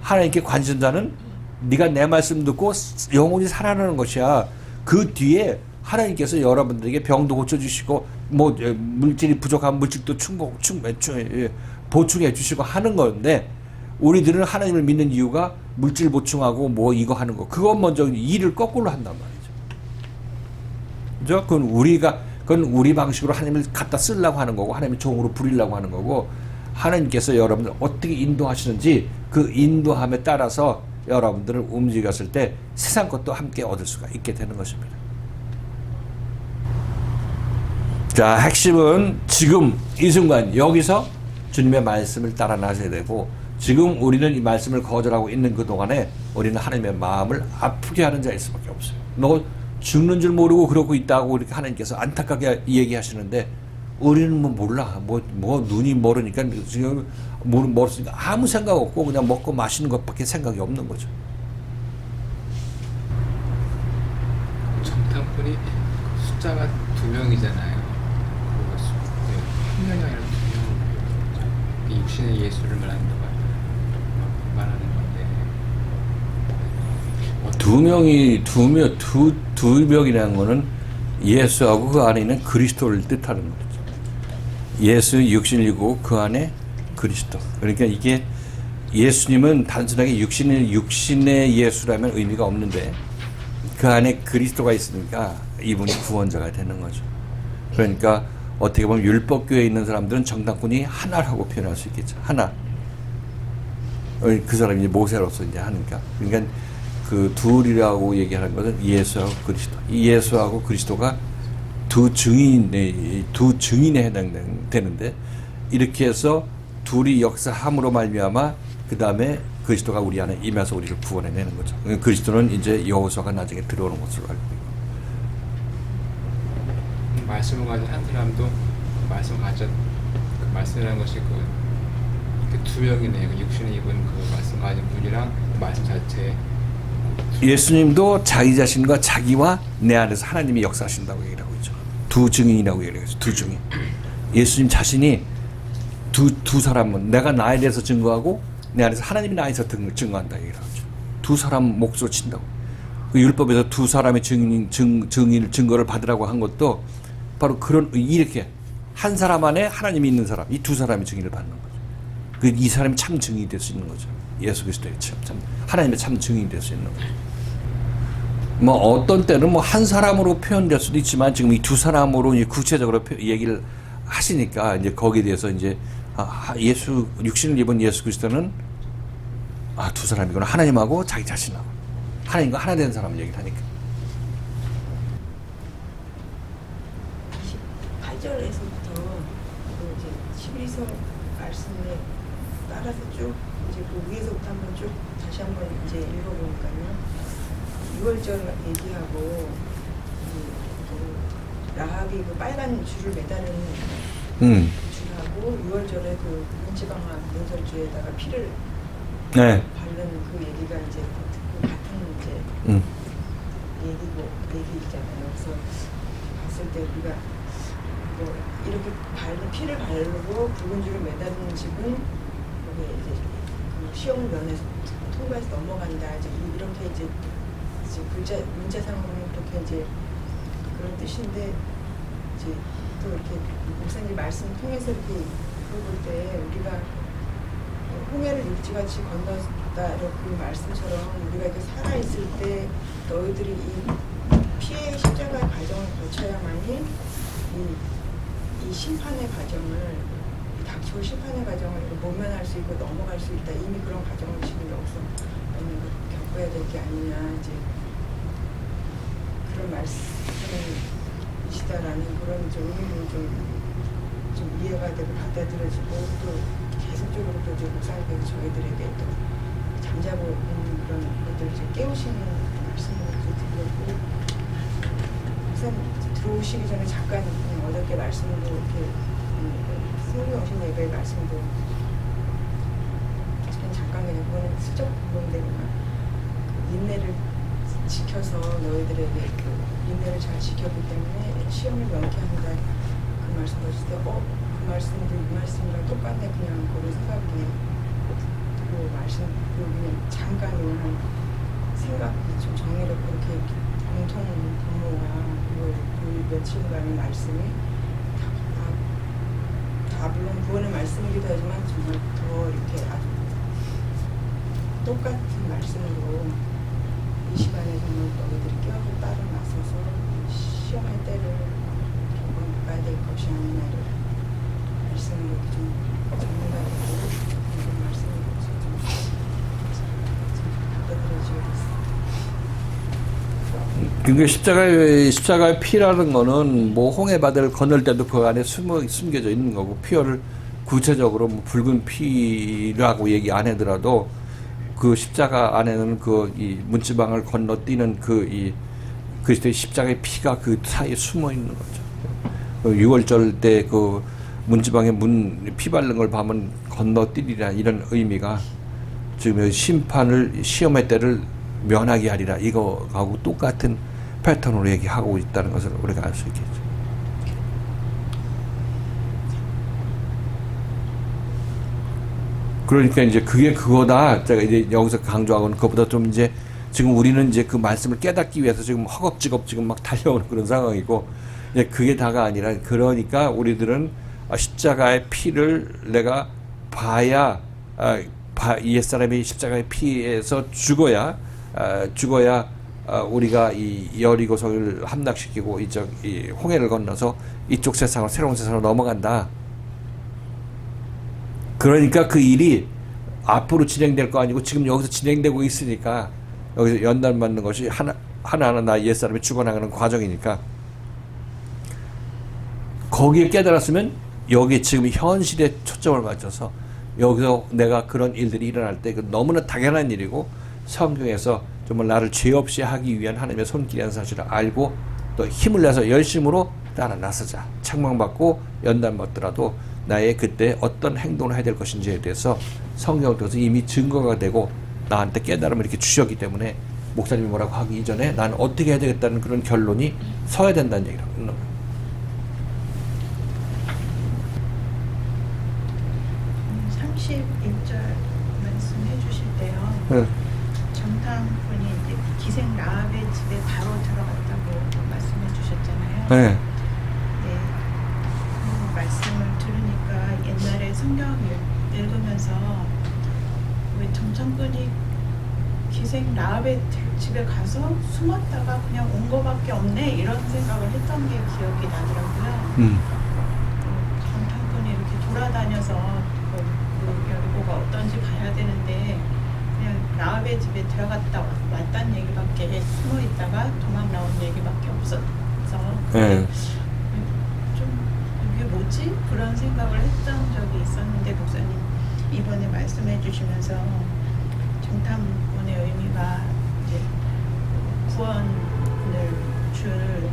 하나님께 관심자는 네가 내 말씀 듣고 영혼이 살아나는 것이야. 그 뒤에 하나님께서 여러분들에게 병도 고쳐주시고, 뭐 물질이 부족한 물질도 보충해 주시고 하는 건데, 우리들은 하나님을 믿는 이유가 물질 보충하고 뭐 이거 하는 거, 그것 먼저 일을 거꾸로 한단 말이죠. 그건 우리 방식으로 하나님을 갖다 쓰려고 하는 거고, 하나님의 종으로 부리려고 하는 거고, 하나님께서 여러분들 어떻게 인도하시는지 그 인도함에 따라서 여러분들을 움직였을 때 세상 것도 함께 얻을 수가 있게 되는 것입니다. 자, 핵심은 지금 이 순간 여기서 주님의 말씀을 따라 나서야 되고, 지금 우리는 이 말씀을 거절하고 있는 그 동안에 우리는 하나님의 마음을 아프게 하는 자일 수밖에 없어요. 너 죽는 줄 모르고 그러고 있다고 이렇게 하나님께서 안타깝게 얘기하시는데, 우리는 뭐 몰라. 뭐 눈이 모르니까, 지금 모르니까 아무 생각 없고 그냥 먹고 마시는 것밖에 생각이 없는 거죠. 정탐꾼이 숫자가 2명이잖아요. 한 명이 아니라 2명. 육신의 예수를 말하는 건데. 두 명이라는 거는 예수하고 그 안에 있는 그리스도를 뜻하는 거죠. 예수 육신이고 그 안에 그리스도. 그러니까 이게 예수님은 단순하게 육신의 예수라면 의미가 없는데 그 안에 그리스도가 있으니까 이분이 구원자가 되는 거죠. 그러니까 어떻게 보면 율법교회에 있는 사람들은 정당권이 하나라고 표현할 수 있겠죠. 하나. 그 사람이 이제 모세로서 이제 하니까. 그러니까 그 둘이라고 얘기하는 것은 예수하고 그리스도. 이 예수하고 그리스도가 두 증인에 해당되는데 이렇게 해서 둘이 역사함으로 말미암아 그 다음에 그리스도가 우리 안에 임해서 우리를 구원해내는 거죠. 그리스도는 이제 여호수아가 나중에 들어오는 것으로 알고 있고. 말씀을 가진 한 사람도 그 말씀이라는 것이 두 명이네요. 그 육신을 입은 그 말씀 가진 분이랑 그 말씀 자체에 예수님도 자기 자신과 자기와 내 안에서 하나님이 역사하신다고 얘기를 하고 있죠. 두 증인이라고 얘기를 해요. 두 증인. 예수님 자신이 두 사람은 내가 나에 대해서 증거하고 내 안에서 하나님이 나에서 증거한다 얘기를 하죠. 두 사람 몫으로 친다고. 그 율법에서 두 사람의 증거를 받으라고 한 것도 바로 그런 이렇게 한 사람 안에 하나님이 있는 사람, 이 두 사람의 증인을 받는 거죠. 이 사람이 참 증인이 될 수 있는 거죠. 예수 그리스도의 참 하나님의 참 증인이 될 수 있는 거죠. 뭐 어떤 때는 뭐 한 사람으로 표현될 수도 있지만 지금 이 두 사람으로 이제 구체적으로 얘기를 하시니까 이제 거기에 대해서 이제 예수 육신을 입은 예수 그리스도는 두 사람이구나. 하나님하고 자기 자신하고 하나님과 하나 된 사람을 얘기를 하니까. 28절에서부터 그 이제 11서 말씀에 따라서 쭉 이제 그 위에서부터 한번 쭉 다시 한번 이제 읽어보니까요. 6월절 얘기하고 그 라합이 그 빨간 줄을 매다는 줄하고 6월절에 그 문지방아 문설주에다가 피를 바른 그 얘기가 이제 그 같은 이제 얘기잖아요. 그래서 봤을 때 우리가 뭐 이렇게 피를 바르고 붉은 줄을 매다는 집은 여기 이제 그 시험을 면해서 통과해서 넘어간다. 이제 이렇게 이제 문자상으로는 그렇게 이제 그런 뜻인데 이제 또 이렇게 목사님 말씀 통해서 이렇게 읽어볼 때 우리가 홍해를 육지같이 건넜다 그 말씀처럼 우리가 이렇게 살아 있을 때 너희들이 이 피해 십자가의 과정을 거쳐야만이 이 심판의 과정을 닥치고 심판의 과정을 모면할 수 있고 넘어갈 수 있다. 이미 그런 과정을 지금 여기서 겪어야 될 게 아니냐 이제 그런 말씀이시다라는 그런 의미로 좀 이해가 되고 받아들여지고 또 계속적으로 또 목사님께서 저희들에게 또 잠자고 있는 그런 것들을 이제 깨우시는 말씀을 드렸고 목사님 들어오시기 전에 잠깐 어저께 말씀도 이렇게 승리오신 예배의 말씀도 잠깐 그냥 그거는 슬쩍 보는데 그냥 인내를 지켜서 너희들에게 그 인내를 잘 지켰기 때문에 시험을 명쾌한다 그 말씀 보실 때 그 말씀도 이 말씀이랑 똑같네 그냥 그런 생각이 그 말씀 그냥 잠깐 한 생각이 좀 정리롭고 이렇게 공통 분모가 그 며칠간의 말씀이 다 물론 구원의 말씀이기도 하지만 정말 더 이렇게 아주 똑같은 말씀으로 이 시간에 정말 너희들이 깨어서 따로 나서서 시험의 때를 조금 가야 될 것이 아니냐를 말씀을 이렇게 좀 전문가되고 그런 말씀으로서 좀 받아들여지겠습니다. 그러니까 십자가의 피라는 거는 뭐 홍해바다를 건널 때도 그 안에 숨겨져 있는 거고 피어를 구체적으로 뭐 붉은 피라고 얘기 안 하더라도 그 십자가 안에는 그 이 문지방을 건너뛰는 그 그리스도의 십자가의 피가 그 사이에 숨어 있는 거죠. 6월절 때 그 문지방에 피 바른 걸 보면 건너뛰리라 이런 의미가 지금 시험의 때를 면하게 하리라 이거하고 똑같은 패턴으로 얘기하고 있다는 것을 우리가 알 수 있겠죠. 그러니까 이제 그게 그거다. 제가 이제 여기서 강조하고는 그것보다 좀 이제 지금 우리는 이제 그 말씀을 깨닫기 위해서 지금 허겁지겁 지금 막 달려오는 그런 상황이고, 이제 그게 다가 아니라, 그러니까 우리들은 십자가의 피를 내가 봐야, 옛사람이 십자가의 피에서 죽어야 우리가 이 여리고성을 함락시키고 이 홍해를 건너서 이쪽 세상으로, 새로운 세상으로 넘어간다. 그러니까 그 일이 앞으로 진행될 거 아니고 지금 여기서 진행되고 있으니까, 여기서 연단 받는 것이 하나하나 나 옛사람이 죽어나가는 과정이니까, 거기에 깨달았으면 여기 지금 현실에 초점을 맞춰서 여기서 내가 그런 일들이 일어날 때 너무나 당연한 일이고, 성경에서 정말 나를 죄 없이 하기 위한 하나님의 손길이라는 사실을 알고 또 힘을 내서 열심으로 따라 나서자. 책망받고 연단받더라도 나의 그때 어떤 행동을 해야 될 것인지에 대해서 성경을 통해서 이미 증거가 되고 나한테 깨달음을 이렇게 주셨기 때문에, 목사님이 뭐라고 하기 이전에 나는 어떻게 해야 되겠다는 그런 결론이 서야 된다는 얘기라고. 31절 말씀해 주실 때요. 네. 정탐꾼이 이제 기생 라합의 집에 바로 들어갔다고 말씀해 주셨잖아요. 네. 네. 그 말씀을 들으니까 옛날에 성경 읽으면서 왜 정탐꾼이 기생 라합의 집에 가서 숨었다가 그냥 온 거밖에 없네 이런 생각을 했던 게 기억이 나더라고요. 정탐꾼이 이렇게 돌아다녀서 그 여리고가 어떤지 봐야 되는데 그냥 라합의 집에 들어갔다 왔다는 얘기밖에, 숨어 있다가 도망 나온 얘기밖에 없어서 네. 좀 이게 뭐지? 그런 생각을 했던 적이 있었는데, 목사님 이번에 말씀해 주시면서 정탐꾼의 의미가 이제 구원을 줄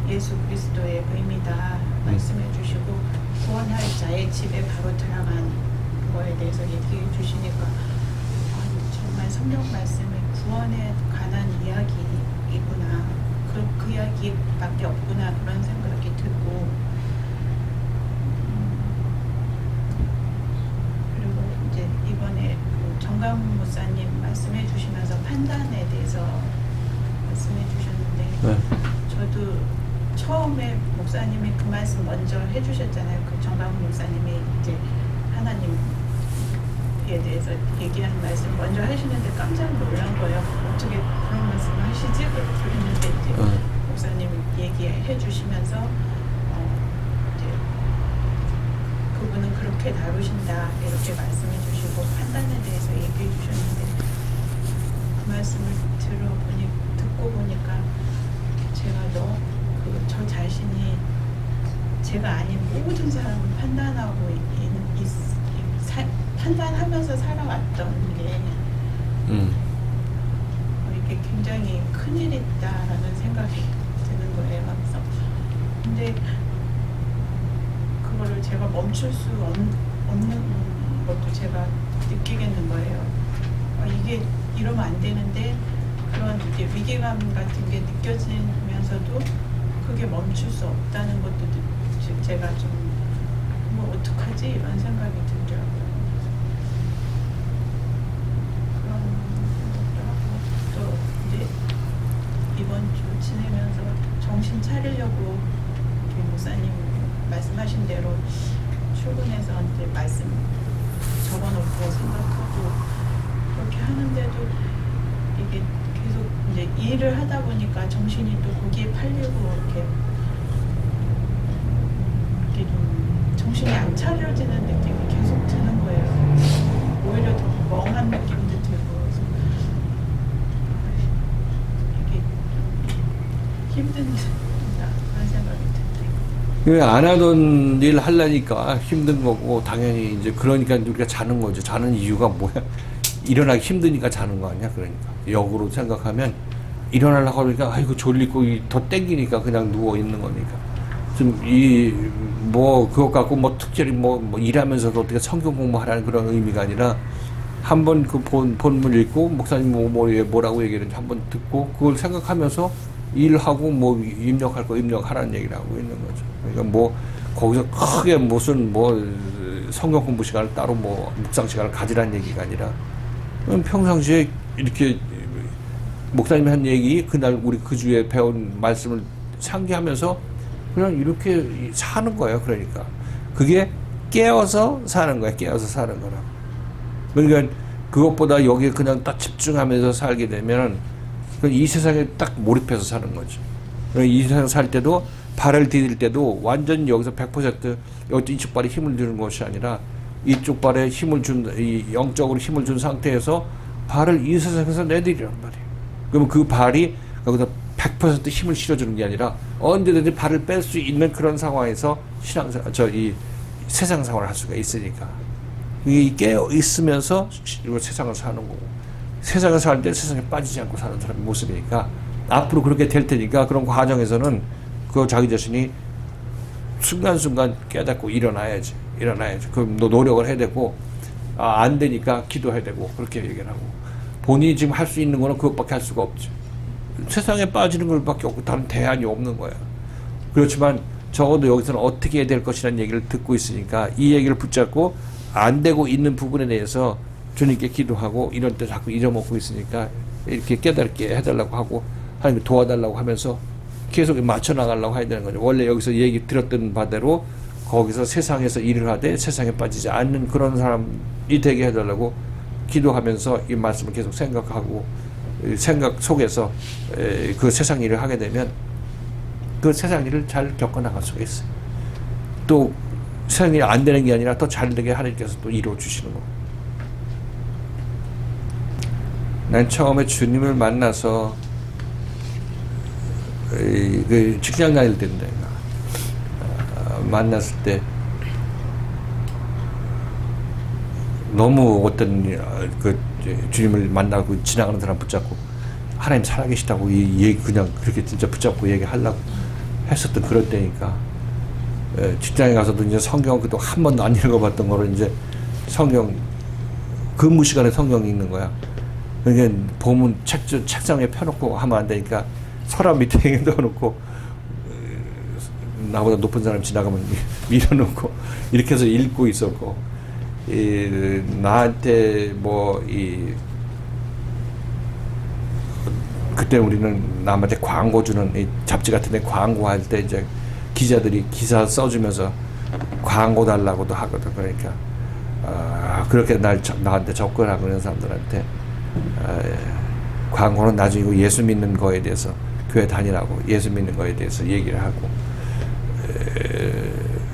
예수 그리스도의 의미다 말씀해 주시고, 구원할 자의 집에 바로 들어간 거에 대해서 얘기해 주시니까 정말 성경 말씀이 구원에 관한 이야기이구나, 그 이야기밖에 없구나, 그런 생각이 들고, 그리고 이제 이번에 그 정강 목사님 말씀해 주시면서 판단에 대해서 말씀해 주셨는데, 네. 저도 처음에 목사님이 그 말씀 먼저 해주셨잖아요. 그 정강 목사님이 이제 하나님에 대해서 얘기하는 말씀 먼저 하시는데 깜짝 놀란 거예요. 어떻게 그런 말씀을 하시지? 그랬는데 이제 목사님이 얘기해 주시면서 이제 그분은 그렇게 다루신다 이렇게 말씀해 주시고, 판단에 대해서 얘기해 주셨는데, 그 말씀을 듣고 보니까 제가 저 자신이 제가 아닌 모든 사람을 판단하고 판단하면서 살아왔던 게 이게 굉장히 큰일이다라는 생각이 드는 거예요. 그래서 근데 그거를 제가 멈출 수 없는 것도 제가 느끼겠는 거예요. 이게 이러면 안 되는데, 그런 이제 위기감 같은 게 느껴지면서도 그게 멈출 수 없다는 것도 제가 좀 뭐 어떡하지 이런 생각이 들더라고요. 그런 생각도 하고, 또 이제 이번 주 지내면서 정신 차리려고 목사님 말씀하신 대로 출근해서 이제 말씀 적어놓고 생각하고 그렇게 하는데도 이게 계속 이제 일을 하다 보니까 정신이 또 거기에 팔리고 이렇게 좀 정신이 안 차려지는 느낌이 계속 드는 거예요. 오히려 더 멍한 느낌도 들고, 그래서 이게 힘든다 그런 생각이 듭니다. 안 하던 일 하려니까 힘든 거고, 당연히 이제 그러니까 우리가 자는 거죠. 자는 이유가 뭐야? 일어나기 힘드니까 자는 거 아니야? 그러니까 역으로 생각하면 일어나려고 하니까 아이고 졸리고 더 땡기니까 그냥 누워 있는 거니까. 좀 그것 갖고 특별히 일하면서도 어떻게 성경 공부하라는 그런 의미가 아니라, 한번 그 본문 읽고 목사님 뭐라고 얘기하는지 한번 듣고 그걸 생각하면서 일하고 입력할 거 입력하라는 얘기를 하고 있는 거죠. 그러니까 거기서 크게 무슨 성경 공부 시간을 따로 묵상 시간을 가지라는 얘기가 아니라, 평상시에 이렇게 목사님이 한 얘기 그날 우리 그 주에 배운 말씀을 상기하면서 그냥 이렇게 사는 거예요. 그러니까 그게 깨어서 사는 거야. 깨어서 사는 거라. 그러니까 그것보다 여기에 그냥 딱 집중하면서 살게 되면 이 세상에 딱 몰입해서 사는 거죠. 이 세상 살 때도 발을 디딜 때도 완전 여기서 100% 이쪽 발에 힘을 주는 것이 아니라 이쪽 발에 힘을 준, 이 영적으로 힘을 준 상태에서 발을 이 세상에서 내디리란 말이에요. 그러면 그 발이 여기서 100% 힘을 실어주는 게 아니라 언제든지 발을 뺄 수 있는 그런 상황에서 이 세상 생활을 할 수가 있으니까. 이게 깨어 있으면서 세상을 사는 거고, 세상을 살 때 세상에 빠지지 않고 사는 사람의 모습이니까 앞으로 그렇게 될 테니까 그런 과정에서는 그 자기 자신이 순간순간 깨닫고 일어나야지. 그럼 노력을 해야 되고, 안 되니까 기도해야 되고, 그렇게 얘기를 하고. 본인이 지금 할 수 있는 거는 그것밖에 할 수가 없죠. 세상에 빠지는 것밖에 없고 다른 대안이 없는 거야. 그렇지만 적어도 여기서는 어떻게 해야 될 것이라는 얘기를 듣고 있으니까 이 얘기를 붙잡고 안 되고 있는 부분에 대해서 주님께 기도하고 이럴 때 자꾸 잊어먹고 있으니까 이렇게 깨닫게 해달라고 하고 하나님 도와달라고 하면서 계속 맞춰 나가려고 해야 되는 거죠. 원래 여기서 얘기 들었던 바대로 거기서 세상에서 일을 하되 세상에 빠지지 않는 그런 사람이 되게 해달라고 기도하면서 이 말씀을 계속 생각하고 생각 속에서 그 세상 일을 하게 되면 그 세상 일을 잘 겪어나갈 수가 있어요. 또 세상 일이 안 되는 게 아니라 더 잘 되게 하나님께서 또 이루어 주시는 거. 난 처음에 주님을 만나서 그 직장 다닐 때인데 만났을 때 너무 어떤 그 주님을 만나고 지나가는 사람 붙잡고 하나님 살아계시다고 이 얘기 그냥 그렇게 진짜 붙잡고 얘기하려고 했었던 그런 때니까 직장에 가서도 이제 성경 그도 한 번도 안 읽어봤던 거를 이제 성경 근무 시간에 성경 읽는 거야. 그러니까 보면 책상에 펴놓고 하면 안 되니까 서랍 밑에 넣어놓고 나보다 높은 사람 지나가면 밀어놓고 이렇게 해서 읽고 있었고 나한테 그때 우리는 남한테 광고 주는 이 잡지 같은 데 광고할 때 이제 기자들이 기사 써주면서 광고 달라고도 하거든. 그러니까 그렇게 나한테 접근하고 그런 사람들한테 광고는 나중이고 예수 믿는 거에 대해서 교회 다니라고 예수 믿는 거에 대해서 얘기를 하고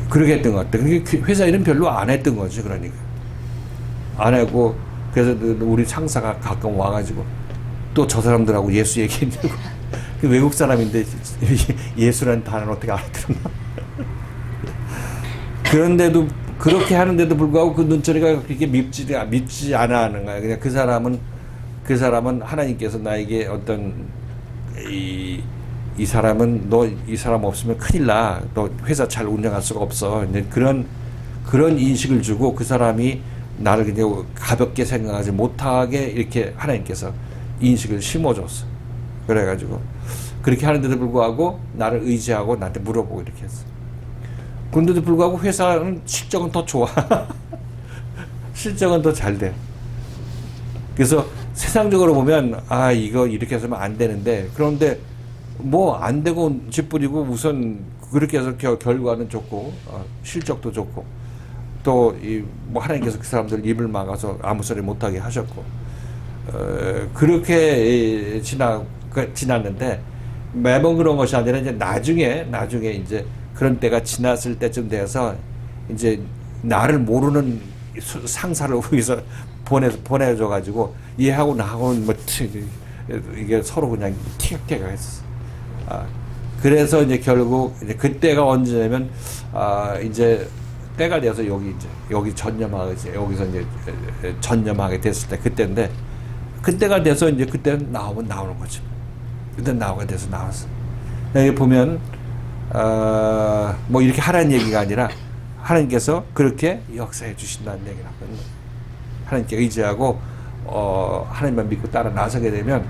그렇게 했던 것 같아. 회사 일은 별로 안 했던 거지. 그러니까 안 하고 그래서 우리 상사가 가끔 와가지고 또 저 사람들하고 예수 얘기했냐고. 외국 사람인데 예수라는 단어를 어떻게 알아들었나. 그런데도 그렇게 하는데도 불구하고 그 눈초리가 그렇게 밉지 않아 하는 거야. 그냥 그 사람은 하나님께서 나에게 어떤 이 사람은 너 이 사람 없으면 큰일 나. 너 회사 잘 운영할 수가 없어. 근데 그런 인식을 주고 그 사람이 나를 그냥 가볍게 생각하지 못하게 이렇게 하나님께서 인식을 심어줬어. 그래가지고 그렇게 하는데도 불구하고 나를 의지하고 나한테 물어보고 이렇게 했어. 그런데도 불구하고 회사는 실적은 더 좋아. 실적은 더 잘 돼. 그래서 세상적으로 보면 이거 이렇게 해서는 안 되는데 그런데 뭐 안 되고 짓부리고 우선 그렇게 해서 결과는 좋고 실적도 좋고 또 뭐 하나님께서 그 사람들 입을 막아서 아무 소리 못하게 하셨고 그렇게 지났는데 매번 그런 것이 아니라 이제 나중에 이제 그런 때가 지났을 때쯤 돼서 이제 나를 모르는 상사를 위해서 보내줘 가지고 얘하고 나하고는 뭐 이게 서로 그냥 티격태격했어. 그래서 이제 결국 이제 그때가 언제냐면 이제 때가 돼서 여기 전념하게 여기서 이제 전념하게 됐을 때 그때인데 그때가 돼서 이제 그때는 나오는 거지. 그때 나오게 돼서 나왔어. 여기 보면 뭐 이렇게 하라는 얘기가 아니라 하나님께서 그렇게 역사해 주신다는 얘기를 하거든요. 하나님께 의지하고 하나님만 믿고 따라 나서게 되면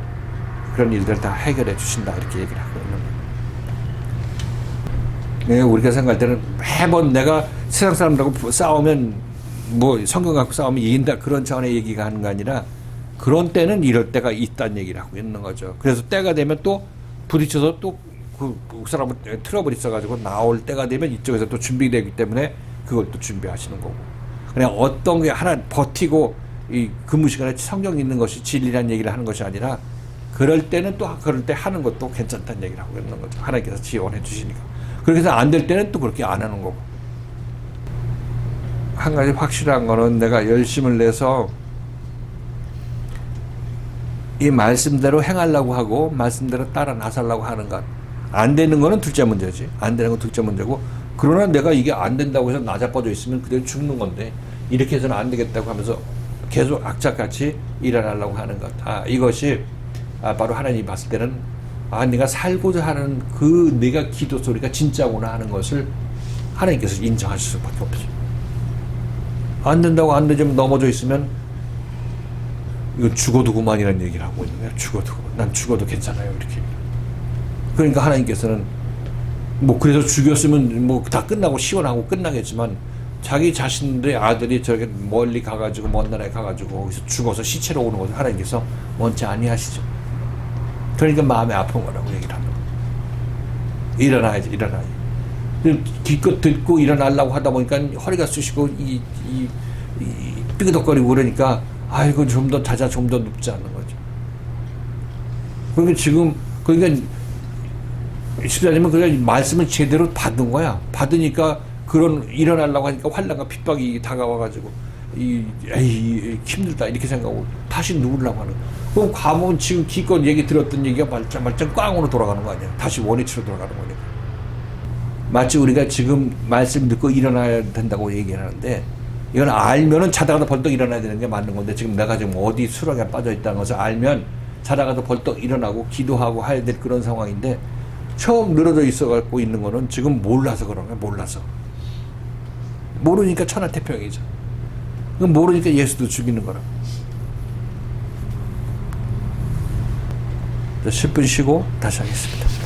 그런 일들 다 해결해 주신다 이렇게 얘기를 하거든요. 우리가 생각할 때는 매번 내가 세상 사람들하고 싸우면 뭐 성경 갖고 싸우면 이긴다 그런 차원의 얘기가 하는 거 아니라 그런 때는 이럴 때가 있다는 얘기를 하고 있는 거죠. 그래서 때가 되면 또 부딪혀서 또 그 사람은 트러블이 있어가지고 나올 때가 되면 이쪽에서 또 준비되기 때문에 그걸 또 준비하시는 거고. 그냥 어떤 게 하나 버티고 이 근무 시간에 성경 읽는 것이 진리라는 얘기를 하는 것이 아니라 그럴 때는 또 그럴 때 하는 것도 괜찮다는 얘기를 하고 있는 거죠. 하나님께서 지원해 주시니까. 그렇게 해서 안 될 때는 또 그렇게 안 하는 거고. 한 가지 확실한 거는 내가 열심을 내서 이 말씀대로 행하려고 하고 말씀대로 따라 나서려고 하는 것. 안 되는 거는 둘째 문제지. 안 되는 건 둘째 문제고. 그러나 내가 이게 안 된다고 해서 나자빠져 있으면 그대로 죽는 건데 이렇게 해서는 안 되겠다고 하면서 계속 악착같이 일어나려고 하는 것. 이것이 바로 하나님이 봤을 때는 내가 살고자 하는 그 내가 기도 소리가 진짜구나 하는 것을 하나님께서 인정하실 수밖에 없죠. 안 된다고 안 되지만 넘어져 있으면 이거 죽어도 그만이라는 얘기를 하고 있는 거야. 죽어도 그만. 난 죽어도 괜찮아요. 이렇게. 그러니까 하나님께서는 뭐 그래서 죽였으면 뭐 다 끝나고 시원하고 끝나겠지만 자기 자신들의 아들이 저렇게 멀리 가가지고 먼 나라에 가가지고 거기서 죽어서 시체로 오는 것을 하나님께서 원치 아니하시죠. 그러니까 마음이 아픈 거라고 얘기를 합니다. 일어나야지. 기껏 듣고 일어나려고 하다 보니까 허리가 쑤시고 삐그덕거리고 그러니까 아이고 좀 더 자자 좀 더 눕지 않는 거죠. 그러니까 십자님은 그냥 말씀을 제대로 받은 거야. 받으니까 그런 일어나려고 하니까 환난과 핍박이 다가와가지고 힘들다 이렇게 생각하고 다시 누우려고 하는 거야. 그럼 가면 지금 기껏 얘기 들었던 얘기가 말짱 꽝으로 돌아가는 거 아니야. 다시 원위치로 돌아가는 거니까. 마치 우리가 지금 말씀 듣고 일어나야 된다고 얘기하는데 이건 알면은 자다가도 벌떡 일어나야 되는 게 맞는 건데 지금 내가 지금 어디 수렁에 빠져 있다는 것을 알면 자다가도 벌떡 일어나고 기도하고 해야 될 그런 상황인데 처음 늘어져 있어 갖고 있는 거는 지금 몰라서 그런 거야. 몰라서 모르니까 천하태평이죠. 모르니까 예수도 죽이는 거라. 10분 쉬고 다시 하겠습니다.